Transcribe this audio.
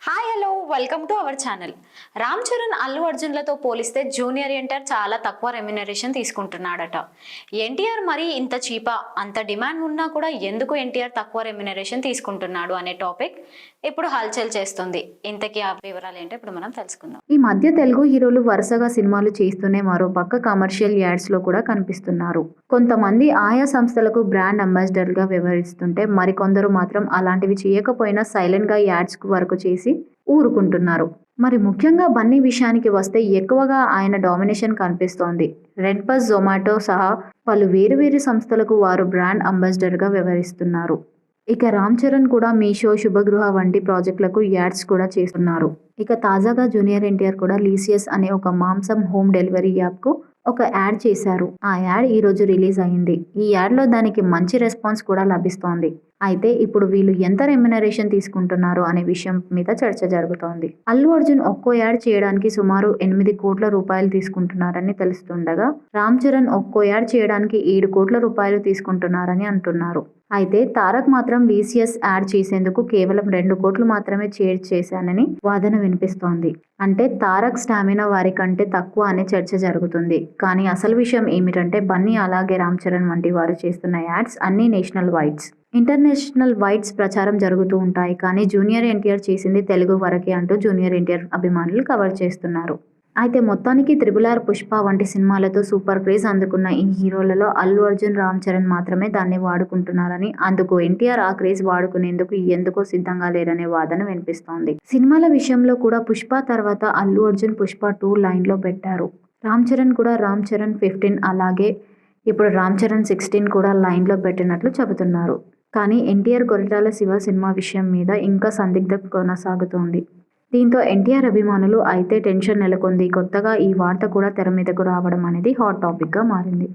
Hi hello welcome to our channel. Ram Charan Allu అర్జున్లతో పోలిస్తే junior NTR చాలా తక్కువ రెమ్యునరేషన్ తీసుకుంటున్నాడట. ఎన్టీఆర్ మరి ఇంత చీపా, అంత డిమాండ్ ఉన్నా కూడా ఎందుకు ఎన్టీఆర్ తక్కువ రెమ్యునరేషన్ తీసుకుంటున్నాడు అనే టాపిక్ ఇప్పుడు హల్చల్ చేస్తుంది. ఇంతకీ ఆ వివరాలు ఏంటో ఇప్పుడు మనం తెలుసుకుందాం. ఈ మధ్య తెలుగు హీరోలు వరుసగా సినిమాలు చేస్తూనే మరో పక్క కమర్షియల్ యాడ్స్ లో కూడా కనిపిస్తున్నారు. కొంతమంది ఆయా సంస్థలకు బ్రాండ్ అంబాసిడర్ గా వ్యవహరిస్తుంటే మరికొందరు మాత్రం అలాంటివి చేయకపోయినా సైలెంట్ గా యాడ్స్ వరకు చేసి ఊరుకుంటున్నారు. మరి ముఖ్యంగా బన్నీ విషయానికి వస్తే ఎక్కువగా ఆయన డామినేషన్ కనిపిస్తోంది. రెడ్ బస్, జొమాటో సహా పలు వేరు సంస్థలకు వారు బ్రాండ్ అంబాసిడర్ గా వ్యవహరిస్తున్నారు. ఇక రామ్ చరణ్ కూడా మీషో, శుభగృహ వంటి ప్రాజెక్టులకు యాడ్స్ కూడా చేస్తున్నారు. ఇక తాజాగా జూనియర్ ఎన్టీఆర్ కూడా లీసియస్ అనే ఒక మాంసం హోమ్ డెలివరీ యాప్ కు ఒక యాడ్ చేశారు. ఆ యాడ్ ఈ రోజు రిలీజ్ అయింది. ఈ యాడ్ లో దానికి మంచి రెస్పాన్స్ కూడా లభిస్తోంది. అయితే ఇప్పుడు వీళ్ళు ఎంత రెమ్యునరేషన్ తీసుకుంటున్నారు అనే విషయం మీద చర్చ జరుగుతోంది. అల్లు అర్జున్ ఒక్కో యాడ్ చేయడానికి సుమారు 8 కోట్ల రూపాయలు తీసుకుంటున్నారని తెలుస్తుండగా, రామ్ చరణ్ ఒక్కో యాడ్ చేయడానికి 7 కోట్ల రూపాయలు తీసుకుంటున్నారని అంటున్నారు. అయితే తారక్ మాత్రం లీసియస్ యాడ్ చేసేందుకు కేవలం 2 కోట్లు మాత్రమే చేశానని వాదన వినిపిస్తోంది. అంటే తారక్ స్టామినా వారి కంటే తక్కువ అనే చర్చ జరుగుతుంది. కానీ అసలు విషయం ఏమిటంటే బన్నీ అలాగే రామ్ చరణ్ వంటి వారు చేస్తున్న యాడ్స్ అన్ని నేషనల్ వైడ్స్, ఇంటర్నేషనల్ వైడ్స్ ప్రచారం జరుగుతూ ఉంటాయి. కానీ జూనియర్ ఎన్టీఆర్ చేసింది తెలుగు వరకే అంటూ జూనియర్ ఎన్టీఆర్ అభిమానులు కవర్ చేస్తున్నారు. అయితే మొత్తానికి RRR, పుష్ప వంటి సినిమాలతో సూపర్ క్రేజ్ అందుకున్న ఈ హీరోలలో అల్లు అర్జున్, రామ్ చరణ్ మాత్రమే దాన్ని వాడుకుంటున్నారని, అందుకు ఎన్టీఆర్ ఆ క్రేజ్ వాడుకునేందుకు ఎందుకో సిద్ధంగా లేరనే వాదన వినిపిస్తోంది. సినిమాల విషయంలో కూడా పుష్ప తర్వాత అల్లు అర్జున్ పుష్ప 2 లైన్లో పెట్టారు. రామ్ చరణ్ కూడా రామ్ చరణ్ 15, అలాగే ఇప్పుడు రామ్ చరణ్ 16 కూడా లైన్లో పెట్టినట్లు చెబుతున్నారు. కానీ ఎన్టీఆర్ కొరటాల శివ సినిమా విషయం మీద ఇంకా సందిగ్ధం కొనసాగుతోంది. దీంతో ఎన్టీఆర్ అభిమానులు అయితే టెన్షన్ నెలకొంది. కొత్తగా ఈ వార్త కూడా తెర మీదకు రావడం అనేది హాట్ టాపిక్గా మారింది.